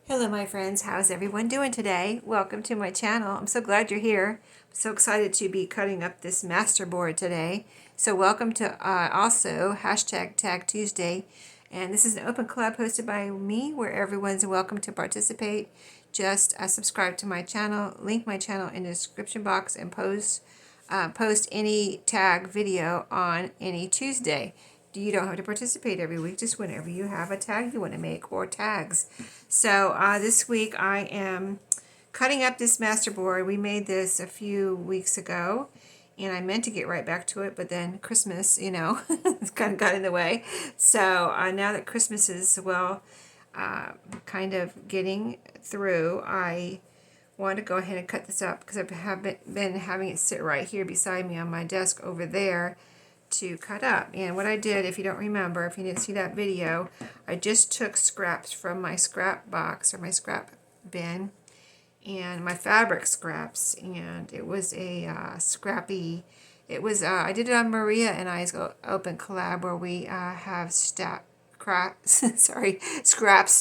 Hello my friends, how's everyone doing today? Welcome to my channel. I'm so glad you're here. I'm so excited to be cutting up this masterboard today. So welcome to also hashtag Tag Tuesday. And this is an open collab hosted by me where everyone's welcome to participate. Just subscribe to my channel, link my channel in the description box, and post any tag video on any Tuesday. You don't have to participate every week, just whenever you have a tag you want to make or tags. So this week I am cutting up this masterboard. We made this a few weeks ago and I meant to get right back to it, but then Christmas, kind of got in the way. So now that Christmas is, kind of getting through, I want to go ahead and cut this up because I have been having it sit right here beside me on my desk over there to cut up. And what I did, if you don't remember, if you didn't see that video, I just took scraps from my scrap box or my scrap bin and my fabric scraps, and it was a scrappy, it was I did it on Maria and I's open collab where we have scraps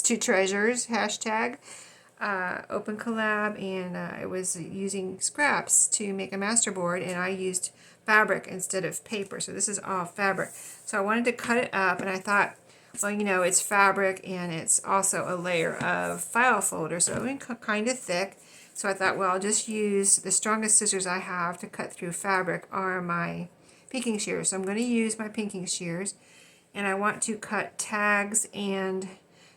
to treasures hashtag open collab, and I was using scraps to make a masterboard, and I used fabric instead of paper, so this is all fabric. So I wanted to cut it up, and I thought, well, it's fabric and it's also a layer of file folder, so it's kind of thick. So I thought, well, I'll just use the strongest scissors I have to cut through fabric are my pinking shears. So I'm going to use my pinking shears, and I want to cut tags and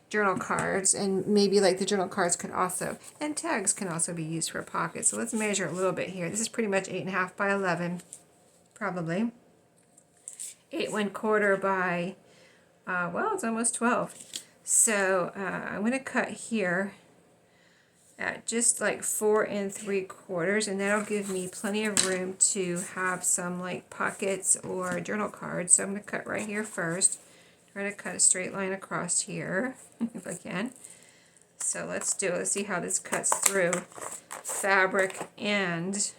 journal cards, and maybe like the journal cards could also, and tags can also be used for pockets. So let's measure a little bit here. This is pretty much 8.5 by 11, probably 8 1/4 by it's almost 12. So I'm going to cut here at just like 4 3/4, and that'll give me plenty of room to have some like pockets or journal cards. So I'm going to cut right here first. Try to cut a straight line across here if I can. So let's do it. Let's see how this cuts through fabric and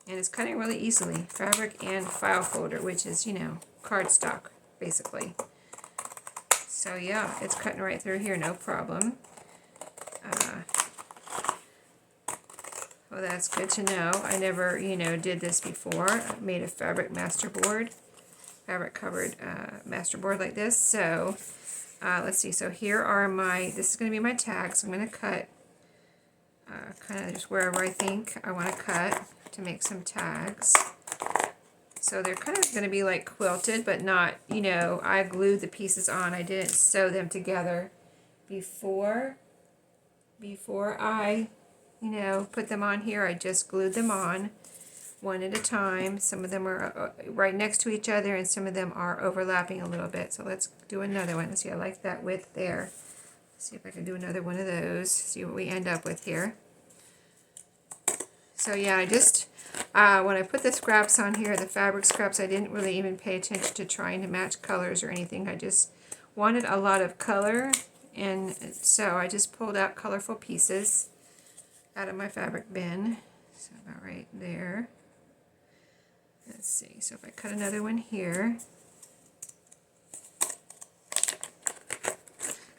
it's cutting really easily. Fabric and file folder, which is, cardstock basically. So yeah, it's cutting right through here, no problem. Well, that's good to know. I never, did this before. I made a fabric masterboard, fabric covered masterboard like this. So let's see. So here are this is going to be my tags. I'm going to cut kind of just wherever I think I want to cut to make some tags. So they're kind of going to be like quilted, but not, I glued the pieces on. I didn't sew them together before I, put them on here. I just glued them on one at a time. Some of them are right next to each other, and some of them are overlapping a little bit. So let's do another one. Let's see, I like that width there. Let's see if I can do another one of those, see what we end up with here. So yeah, I just, when I put the scraps on here, the fabric scraps, I didn't really even pay attention to trying to match colors or anything. I just wanted a lot of color, and so I just pulled out colorful pieces out of my fabric bin. So about right there. Let's see, so if I cut another one here.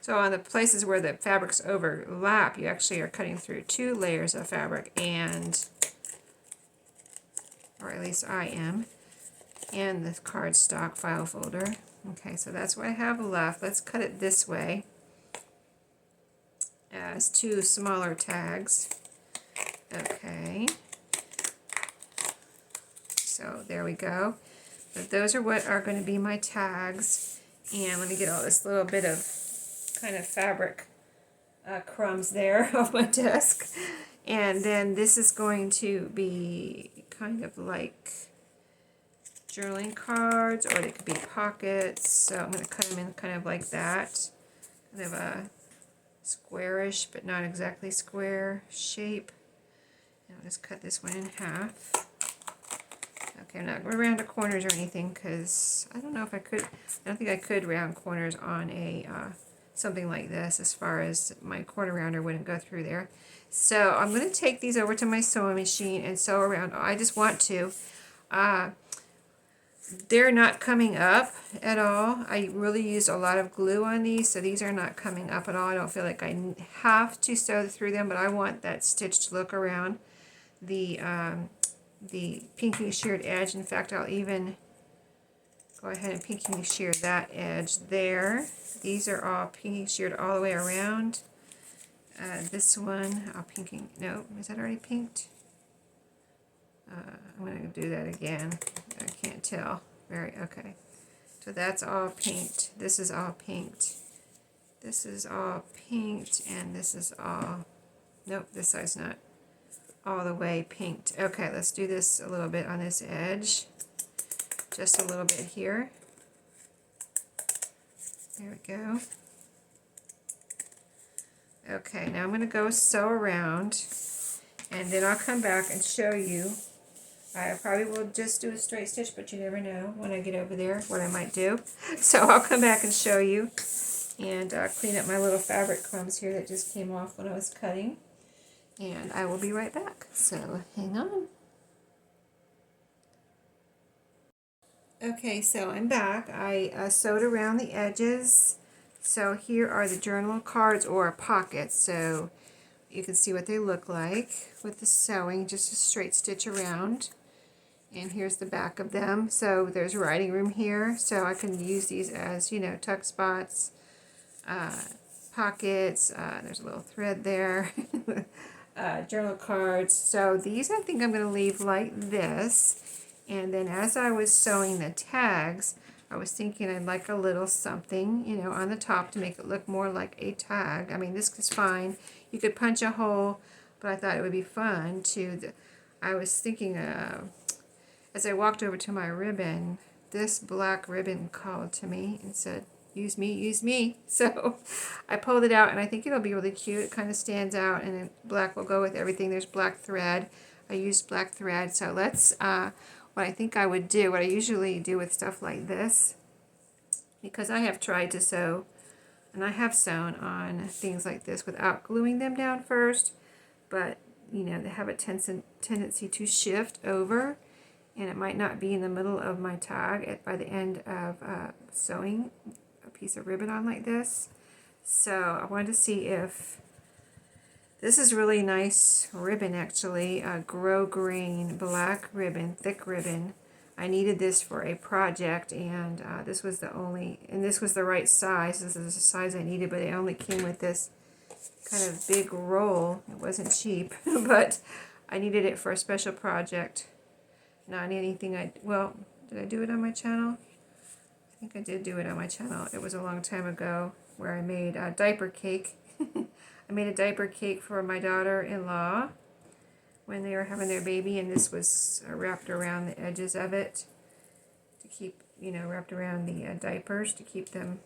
So on the places where the fabrics overlap, you actually are cutting through 2 layers of fabric, or at least I am, and the cardstock file folder. Okay, so that's what I have left. Let's cut it this way as 2 smaller tags. Okay. So there we go. But those are what are going to be my tags. And let me get all this little bit of kind of fabric crumbs there off my desk. And then this is going to be kind of like journaling cards, or they could be pockets. So I'm going to cut them in kind of like that. Kind of a squarish, but not exactly square shape. And I'll just cut this one in half. Okay, I'm not going to round the corners or anything because I don't know if I could. I don't think I could round corners on a something like this, as far as my corner rounder wouldn't go through there. So I'm going to take these over to my sewing machine and sew around. I just want to they're not coming up at all. I really used a lot of glue on these, so these are not coming up at all. I don't feel like I have to sew through them, but I want that stitched look around the pinky sheared edge. In fact, I'll even go ahead and pinky shear that edge there. These are all pinky sheared all the way around. This one, I'll pinking, no, is that already pinked? I'm going to do that again. I can't tell. Okay. So that's all pinked. This is all pinked. This is all pinked, and this is all, nope, this side's not all the way pinked. Okay, let's do this a little bit on this edge. Just a little bit here. There we go. Okay, now I'm going to go sew around, and then I'll come back and show you. I probably will just do a straight stitch, but you never know when I get over there what I might do. So I'll come back and show you, and clean up my little fabric crumbs here that just came off when I was cutting. And I will be right back, so hang on. Okay, so I'm back. I sewed around the edges. So here are the journal cards or pockets. So you can see what they look like with the sewing, just a straight stitch around. And here's the back of them. So there's writing room here. So I can use these as, you know, tuck spots, pockets. There's a little thread there. Journal cards. So these I think I'm going to leave like this. And then as I was sewing the tags, I was thinking I'd like a little something, you know, on the top to make it look more like a tag. I mean, this is fine. You could punch a hole, but I thought it would be fun to, I was thinking, as I walked over to my ribbon, this black ribbon called to me and said, use me, use me. So I pulled it out, and I think it'll be really cute. It kind of stands out, and then black will go with everything. There's black thread. I used black thread. So let's, what I think I would do, what I usually do with stuff like this, because I have tried to sew, and I have sewn on things like this without gluing them down first, but, you know, they have a tendency to shift over, and it might not be in the middle of my tag by the end of sewing a piece of ribbon on like this. So I wanted to see if this is really nice ribbon, actually, a Greene black ribbon, thick ribbon. I needed this for a project, and this was the right size. This is the size I needed, but it only came with this kind of big roll. It wasn't cheap, but I needed it for a special project. Not anything well, did I do it on my channel? I think I did do it on my channel. It was a long time ago where I made a diaper cake. I made a diaper cake for my daughter-in-law when they were having their baby, and this was wrapped around the edges of it to keep, you know, wrapped around the diapers to keep them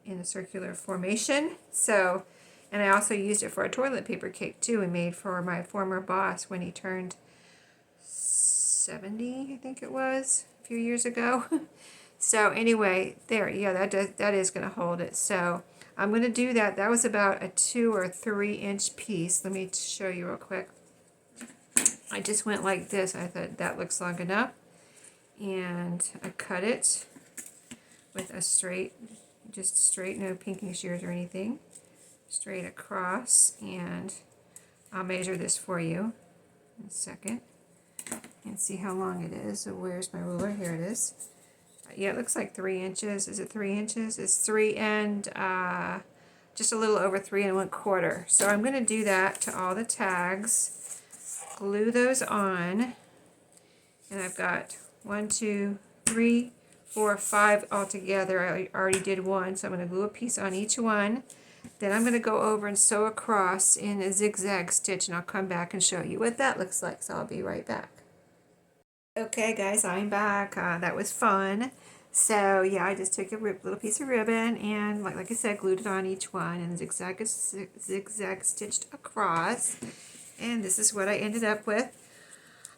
in a circular formation. So, and I also used it for a toilet paper cake too, and made for my former boss when he turned 70, I think it was, a few years ago. So anyway, there, yeah, that is going to hold it. So I'm going to do that. That was about a 2 or 3 inch piece. Let me show you real quick. I just went like this. I thought that looks long enough. And I cut it with a straight, just straight, no pinking shears or anything. Straight across. And I'll measure this for you in a second. And see how long it is. So where's my ruler? Here it is. Yeah, it looks like 3 inches. Is it 3 inches? It's 3 and just a little over 3 1/4. So I'm going to do that to all the tags. Glue those on. And I've got 1, 2, 3, 4, 5 altogether. I already did one, so I'm going to glue a piece on each one. Then I'm going to go over and sew across in a zigzag stitch, and I'll come back and show you what that looks like. So I'll be right back. Okay guys, I'm back. That was fun. So yeah, I just took a little piece of ribbon and like I said, glued it on each one and zigzag stitched across. And this is what I ended up with.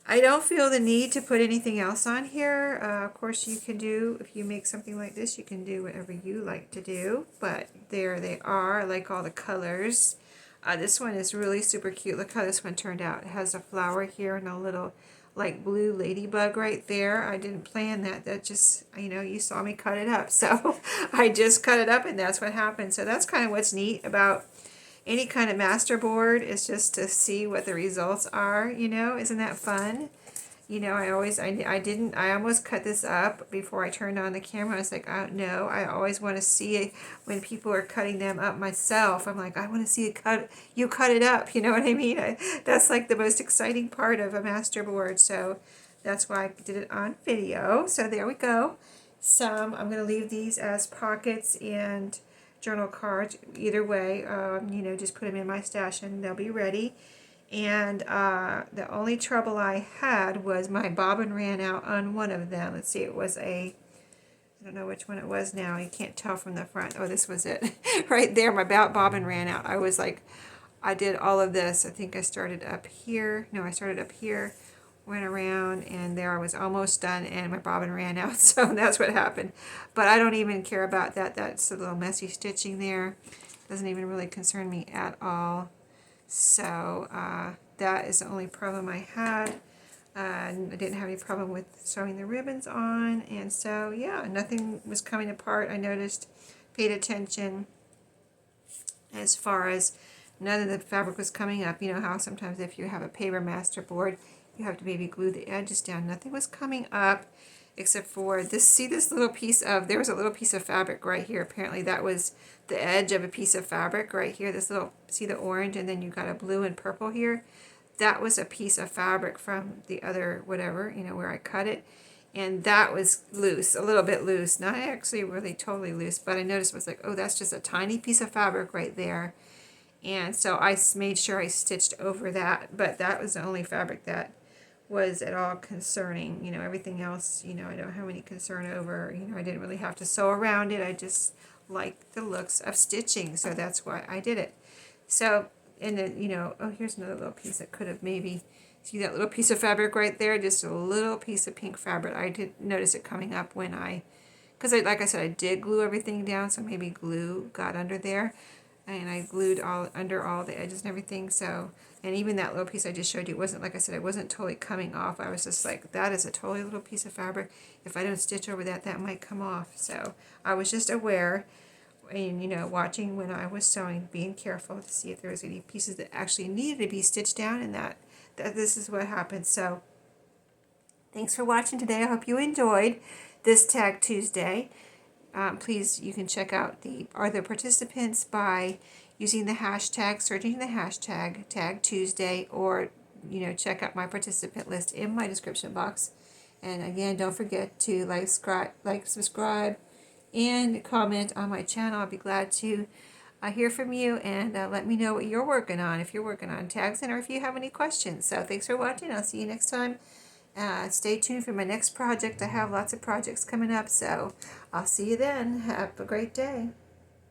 I don't feel the need to put anything else on here. Of course you can do, if you make something like this, you can do whatever you like to do. But there they are. I like all the colors. This one is really super cute. Look how this one turned out. It has a flower here and a little like blue ladybug right there. I didn't plan that. That just, you saw me cut it up. So I just cut it up and that's what happened. So that's kind of what's neat about any kind of masterboard, is just to see what the results are, isn't that fun? I almost cut this up before I turned on the camera. I was like, oh no, I always want to see it when people are cutting them up myself. I'm like, I want to see you cut it up, you know what I mean? That's like the most exciting part of a masterboard, so that's why I did it on video. So there we go. I'm going to leave these as pockets and journal cards. Either way, just put them in my stash and they'll be ready. And the only trouble I had was my bobbin ran out on one of them. Let's see, it was I don't know which one it was now. You can't tell from the front. Oh, this was it. Right there, my bobbin ran out. I was like, I did all of this. I think I started up here. No, I started up here, went around, and there I was almost done, and my bobbin ran out. So that's what happened. But I don't even care about that. That's a little messy stitching there. Doesn't even really concern me at all. So that is the only problem I had. I didn't have any problem with sewing the ribbons on, and so yeah, nothing was coming apart. I noticed, paid attention as far as none of the fabric was coming up. You know how sometimes if you have a paper masterboard, you have to maybe glue the edges down. Nothing was coming up except for this. See this little piece of, there was a little piece of fabric right here. Apparently that was the edge of a piece of fabric right here. This little, see the orange, and then you got a blue and purple here. That was a piece of fabric from the other whatever, where I cut it. And that was loose, a little bit loose. Not actually really totally loose, but I noticed it was like, oh, that's just a tiny piece of fabric right there. And so I made sure I stitched over that, but that was the only fabric that was at all concerning. Everything else, I don't have any concern over. I didn't really have to sew around it. I just like the looks of stitching, so that's why I did it. So, and then, oh, here's another little piece that could have maybe, see that little piece of fabric right there? Just a little piece of pink fabric. I did notice it coming up when because like I said, I did glue everything down, so maybe glue got under there. And I glued under all the edges and everything, so, and even that little piece I just showed you, it wasn't, like I said, it wasn't totally coming off. I was just like, that is a totally little piece of fabric. If I don't stitch over that, that might come off. So I was just aware, and watching when I was sewing, being careful to see if there was any pieces that actually needed to be stitched down, and that this is what happened. So thanks for watching today. I hope you enjoyed this Tag Tuesday. Please, you can check out the other participants by using the hashtag, searching the hashtag Tag Tuesday, or check out my participant list in my description box. And again, don't forget to like, subscribe, and comment on my channel. I'll be glad to hear from you, and let me know what you're working on, if you're working on tags, or if you have any questions. So thanks for watching. I'll see you next time. Stay tuned for my next project. I have lots of projects coming up, so I'll see you then. Have a great day.